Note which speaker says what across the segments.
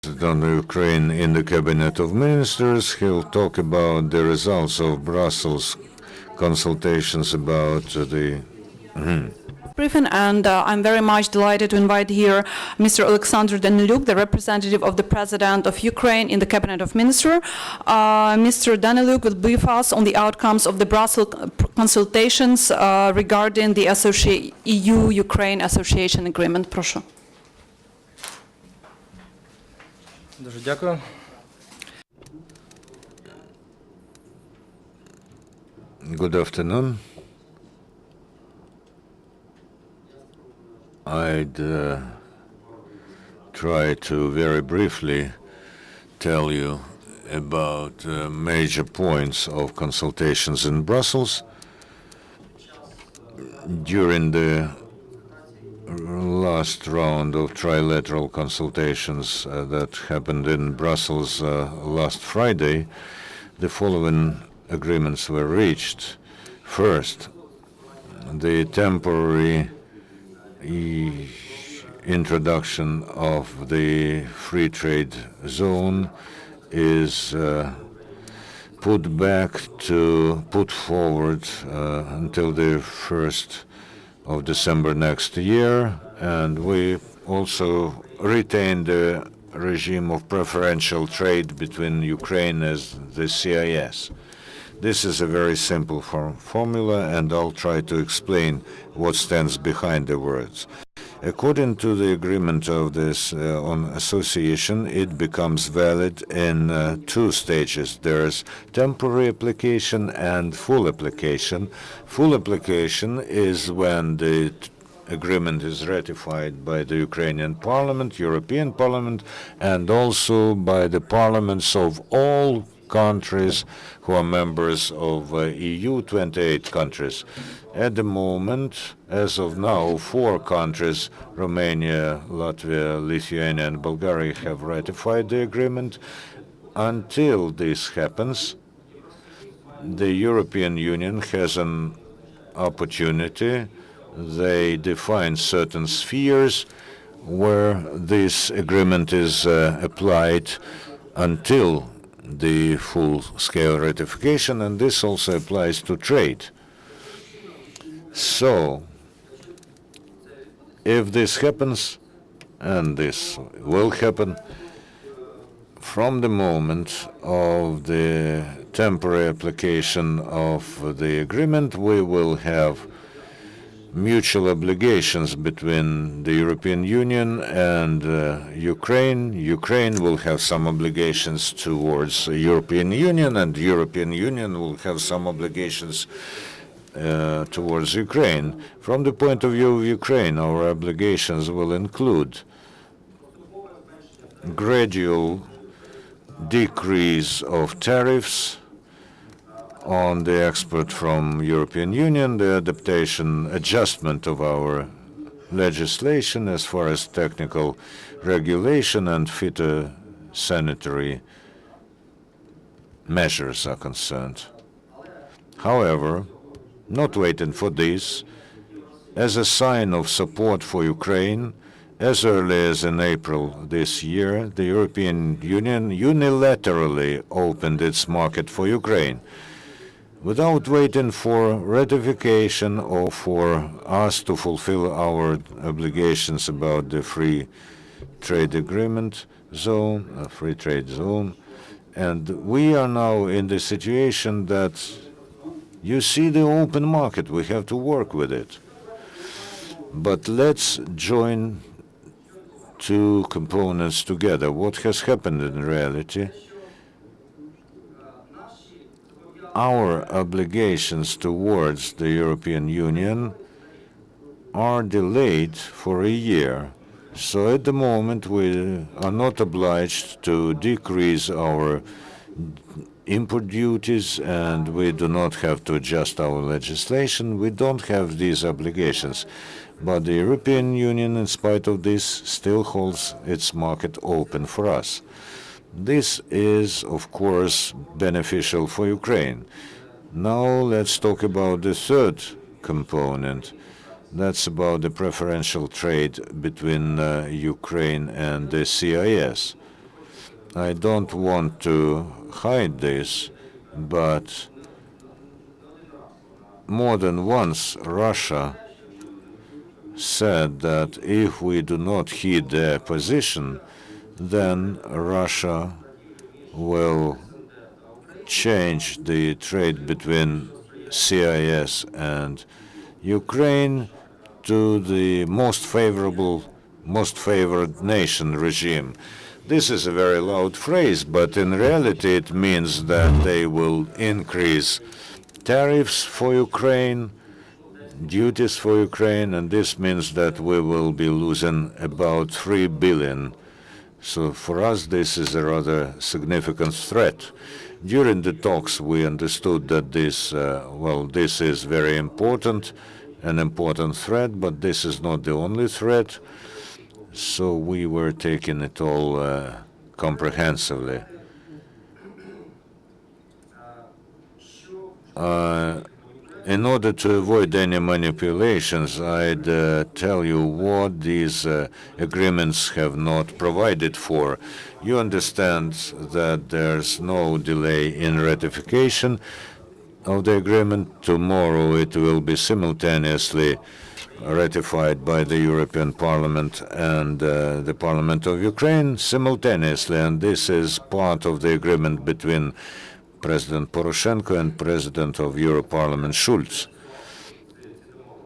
Speaker 1: On Ukraine in the Cabinet of Ministers. He'll talk about the results of Brussels consultations about the
Speaker 2: briefing, and I'm very much delighted to invite here Mr. Oleksandr Danyliuk, the representative of the President of Ukraine in the Cabinet of Ministers. Mr. Danyliuk will brief us on the outcomes of the Brussels consultations regarding the EU-Ukraine Association Agreement. Прошу.
Speaker 3: Дуже дякую.
Speaker 1: Good afternoon. I'd try to very briefly tell you about major points of consultations in Brussels. During the last round of trilateral consultations that happened in Brussels last Friday, the following agreements were reached. First, the temporary introduction of the free trade zone is put forward until the 1st of December next year, and we also retain the regime of preferential trade between Ukraine and the CIS. This is a very simple formula, and I'll try to explain what stands behind the words. According to the agreement of this on association, it becomes valid in two stages. There's temporary application and full application. Full application is when the agreement is ratified by the Ukrainian Parliament, European Parliament, and also by the parliaments of all countries who are members of EU, 28 countries. At the moment, as of now, 4 countries, Romania, Latvia, Lithuania, and Bulgaria, have ratified the agreement. Until this happens, the European Union has an opportunity. They define certain spheres where this agreement is applied until the full-scale ratification, and this also applies to trade. So, if this happens, and this will happen, from the moment of the temporary application of the agreement, we will have mutual obligations between the European Union and Ukraine. Ukraine will have some obligations towards the European Union, and the European Union will have some obligations towards Ukraine. From the point of view of Ukraine, our obligations will include gradual decrease of tariffs on the export from European Union, the adjustment of our legislation as far as technical regulation and phytosanitary measures are concerned. However, not waiting for this, as a sign of support for Ukraine, as early as in April this year, the European Union unilaterally opened its market for Ukraine, without waiting for ratification or for us to fulfill our obligations about the free trade agreement zone, free trade zone. And we are now in the situation that you see the open market, we have to work with it. But let's join two components together. What has happened in reality? Our obligations towards the European Union are delayed for a year. So at the moment, we are not obliged to decrease our import duties, and we do not have to adjust our legislation. We don't have these obligations. But the European Union, in spite of this, still holds its market open for us. This is, of course, beneficial for Ukraine. Now let's talk about the third component. That's about the preferential trade between Ukraine and the CIS. I don't want to hide this, but more than once Russia said that if we do not heed their position, then Russia will change the trade between CIS and Ukraine to the most favored nation regime. This is a very loud phrase, but in reality it means that they will increase tariffs for Ukraine, duties for Ukraine, and this means that we will be losing about 3 billion. So for us, this is a rather significant threat. During the talks, we understood that this is very important, an important threat, but this is not the only threat. So we were taking it all comprehensively. In order to avoid any manipulations, I'd tell you what these agreements have not provided for. You understand that there's no delay in ratification of the agreement. Tomorrow it will be simultaneously ratified by the European Parliament and the Parliament of Ukraine simultaneously, and this is part of the agreement between President Poroshenko and President of Europarlament Schulz.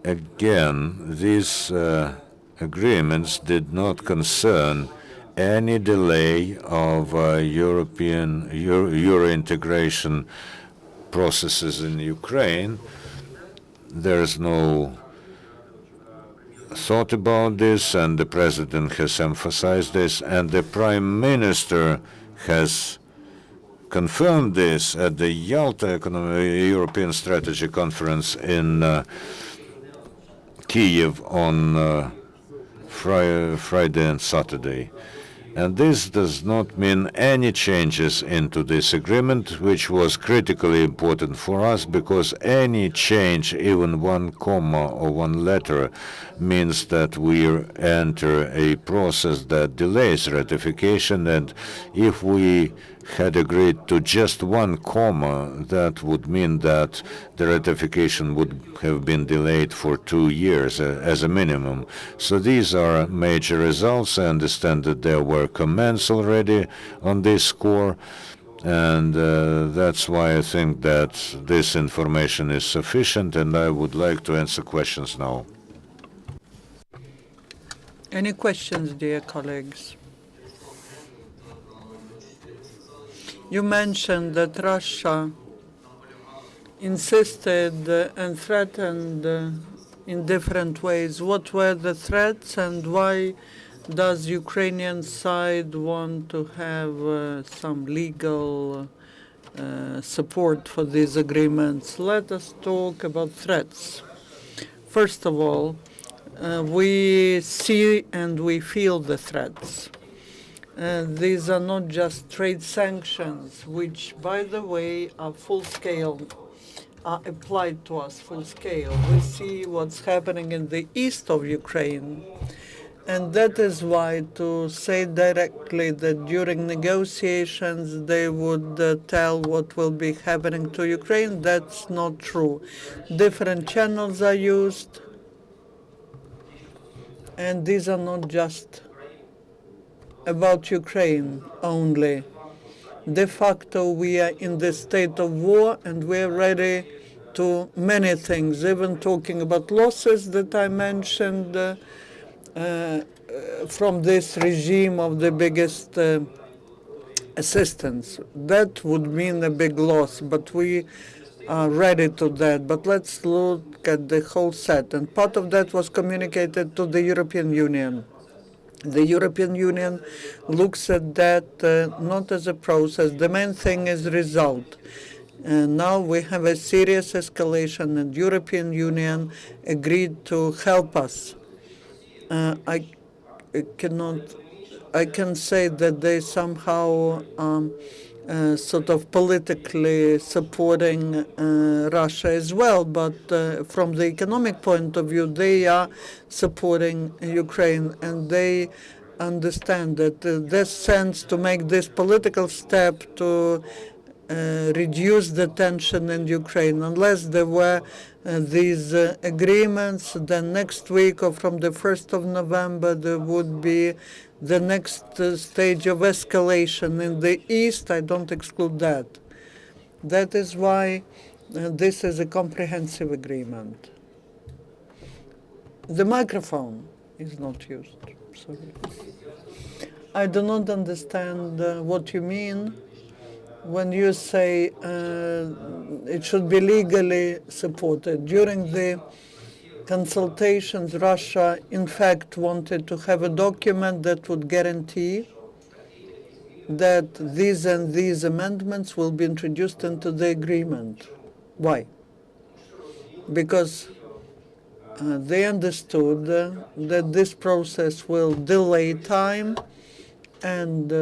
Speaker 1: Again, these agreements did not concern any delay of Euro integration processes in Ukraine. There's no thought about this, and the President has emphasized this, and the Prime Minister has confirmed this at the Yalta European Strategy Conference in Kiev on Friday and Saturday. And this does not mean any changes into this agreement, which was critically important for us, because any change, even one comma or one letter, means that we enter a process that delays ratification. And if we had agreed to just one comma, that would mean that the ratification would have been delayed for 2 years as a minimum. So these are major results. I understand that there were comments already on this score, and that's why I think that this information is sufficient, and I would like to answer questions now.
Speaker 4: Any questions, dear colleagues? You mentioned that Russia insisted and threatened in different ways. What were the threats, and why does Ukrainian side want to have some legal support for these agreements? Let us talk about threats. First of all, we see and we feel the threats. These are not just trade sanctions, which, by the way, are full-scale, are applied to us full-scale. We see what's happening in the east of Ukraine, and that is why to say directly that during negotiations they would tell what will be happening to Ukraine, that's not true. Different channels are used, and these are not just about Ukraine only. De facto, we are in the state of war, and we're ready to many things, even talking about losses that I mentioned from this regime of the biggest assistance. That would mean a big loss, but we are ready to that. But let's look at the whole set, and part of that was communicated to the European Union. The European Union looks at that not as a process. The main thing is result. Now we have a serious escalation, and European Union agreed to help us. I can say that they somehow sort of politically supporting Russia as well, but from the economic point of view, they are supporting Ukraine, and they understand that there's sense to make this political step to reduce the tension in Ukraine. Unless there were these agreements, then next week or from the 1st of November, there would be the next stage of escalation in the east. I don't exclude that. That is why this is a comprehensive agreement. The microphone is not used. Sorry. I do not understand what you mean when you say it should be legally supported. During the consultations, Russia, in fact, wanted to have a document that would guarantee that these and these amendments will be introduced into the agreement. Why? Because they understood that this process will delay time, and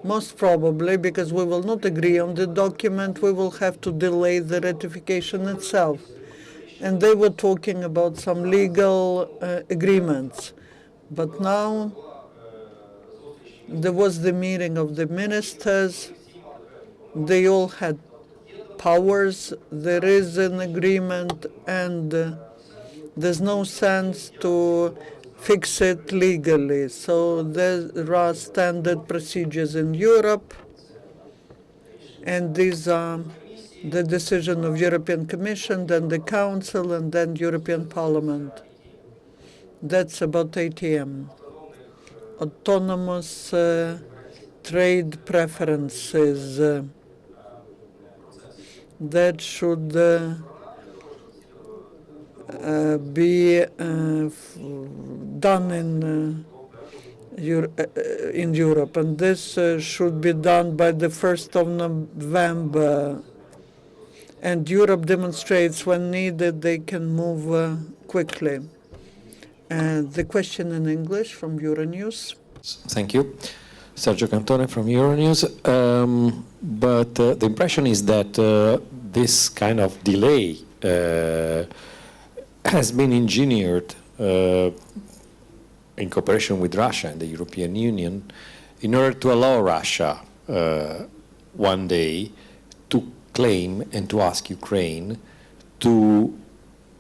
Speaker 4: most probably, because we will not agree on the document, we will have to delay the ratification itself. And they were talking about some legal agreements. But now there was the meeting of the ministers. They all had powers. There is an agreement, and there's no sense to fix it legally. So there are standard procedures in Europe, and these are the decision of European Commission, then the Council, and then European Parliament. That's about ATM. Autonomous trade preferences. That should be done in Europe, and this should be done by the 1st of November. And Europe demonstrates when needed they can move quickly. And the question in English from Euronews.
Speaker 5: Thank you. Sergio Cantone from Euronews. But the impression is that this kind of delay has been engineered in cooperation with Russia and the European Union in order to allow Russia one day to claim and to ask Ukraine to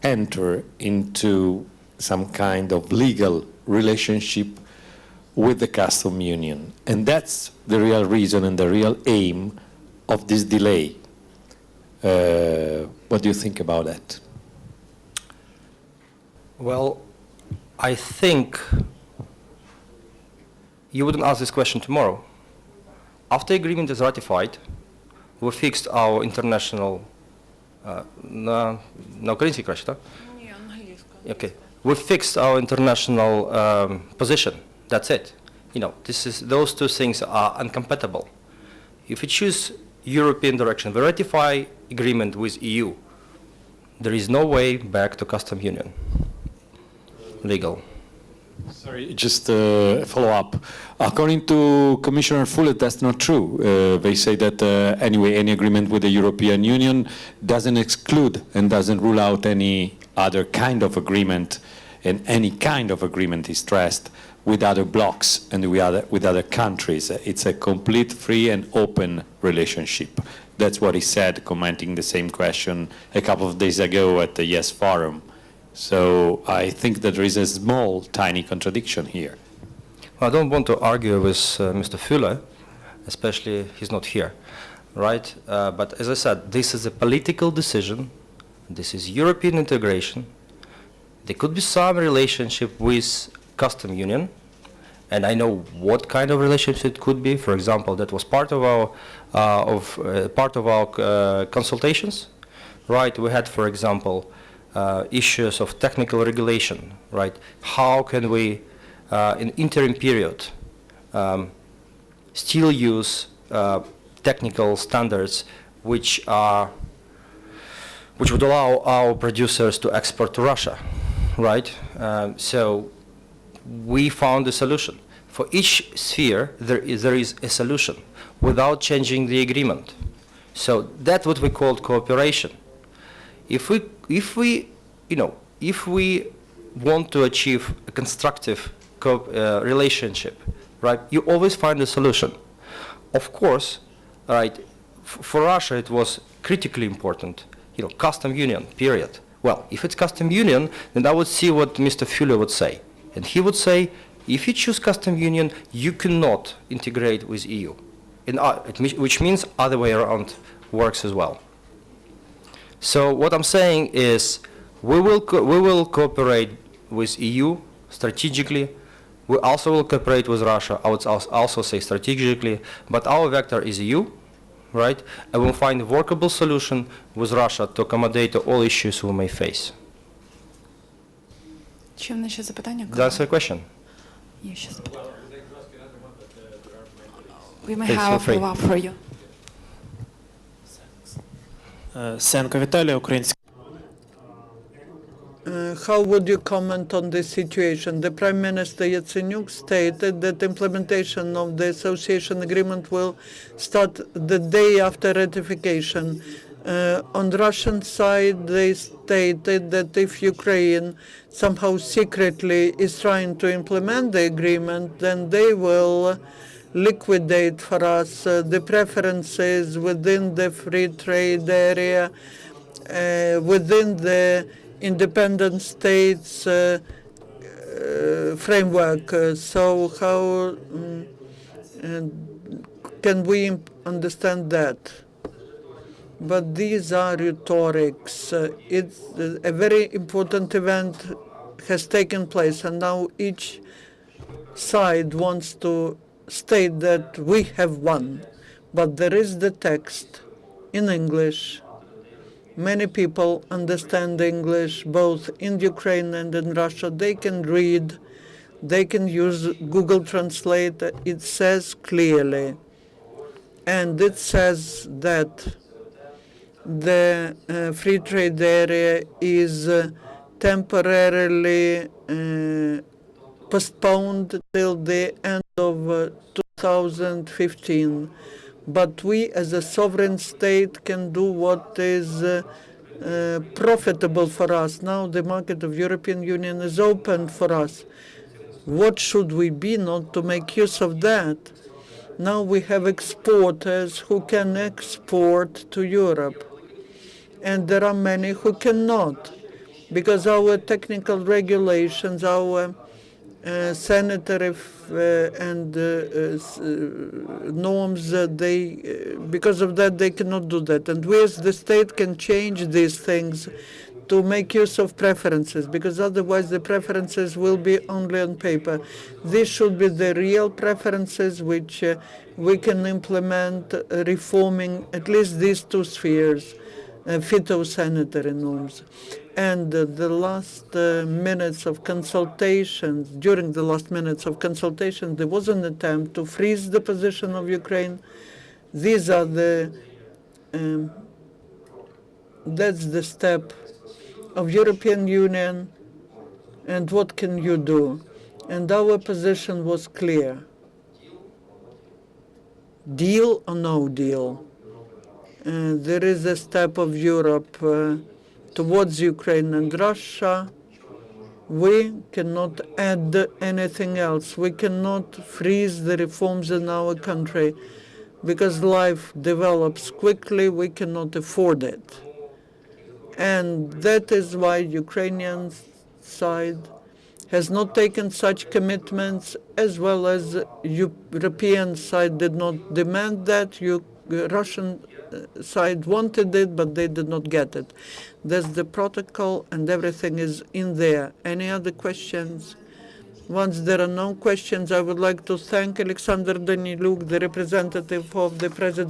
Speaker 5: enter into some kind of legal relationship with the custom union. And that's the real reason and the real aim of this delay. What do you think about that?
Speaker 3: Well, I think you wouldn't ask this question tomorrow. After the agreement is ratified, we fixed our international на українській краще, так?
Speaker 2: Ні, англійська.
Speaker 3: Okay. We fixed our international position. That's it. You know, those two things are incompatible. If we choose European direction, we ratify agreement with EU. There is no way back to custom union. Legal.
Speaker 5: Sorry, just a follow-up. According to Commissioner Follett, that's not true. They say that anyway, any agreement with the European Union doesn't exclude and doesn't rule out any other kind of agreement, and any kind of agreement is stressed with other blocs and with other countries. It's a complete, free and open relationship. That's what he said, commenting the same question a couple of days ago at the Yes Forum. So I think that there is a small, tiny contradiction here.
Speaker 3: I don't want to argue with Mr. Fuller, especially he's not here, right? But as I said, this is a political decision. This is European integration. There could be some relationship with custom union, and I know what kind of relationship it could be. For example, that was part of our consultations, right? We had, for example, issues of technical regulation, right? How can we, in interim period, still use technical standards which would allow our producers to export to Russia, right? So we found a solution. For each sphere, there is a solution without changing the agreement. So that's what we call cooperation. If we want to achieve a constructive relationship, right? You always find a solution. Of course, right, for Russia it was critically important, custom union, period. Well, if it's custom union, then I would see what Mr. Füle would say. And he would say, if you choose custom union, you cannot integrate with EU, which means other way around works as well. So what I'm saying is we will cooperate with EU strategically. We also will cooperate with Russia, I would also say strategically, but our vector is EU, right? And we'll find a workable solution with Russia to accommodate all issues we may face.
Speaker 2: Чи в мене ще запитання?
Speaker 3: That's the question.
Speaker 2: Є ще запитання. We may
Speaker 3: Please,
Speaker 2: have a
Speaker 3: feel free.
Speaker 2: follow-up for you.
Speaker 6: Сенко Віталій, українська.
Speaker 4: How would you comment on this situation? The Prime Minister Yatsenyuk stated that implementation of the association agreement will start the day after ratification. On the Russian side, they stated that if Ukraine somehow secretly is trying to implement the agreement, then they will liquidate for us the preferences within the free trade area, within the independent states framework. So how can we understand that? But these are rhetorics. It's a very important event has taken place, and now each side wants to state that we have won. But there is the text in English. Many people understand English, both in Ukraine and in Russia. They can read, they can use Google Translate. It says clearly, and it says that the free trade area is temporarily postponed till the end of 2015. But we, as a sovereign state, can do what is profitable for us. Now the market of European Union is open for us. What should we be not to make use of that? Now we have exporters who can export to Europe, and there are many who cannot, because our technical regulations, our sanitary and norms, because of that, they cannot do that. And we as the state can change these things to make use of preferences, because otherwise the preferences will be only on paper. These should be the real preferences which we can implement, reforming at least these two spheres, phytosanitary norms. And the last minutes of consultations, during the last minutes of consultation, there was an attempt to freeze the position of Ukraine. These are the, that's the step of European Union, and what can you do? And our position was clear. Deal or no deal? There is a step of Europe towards Ukraine and Russia. We cannot add anything else. We cannot freeze the reforms in our country, because life develops quickly. We cannot afford it. And that is why Ukrainian side has not taken such commitments, as well as European side did not demand that. Russian side wanted it, but they did not get it. There's the protocol, and everything is in there. Any other questions? Once there are no questions, I would like to thank Oleksandr Danyliuk, the representative of the President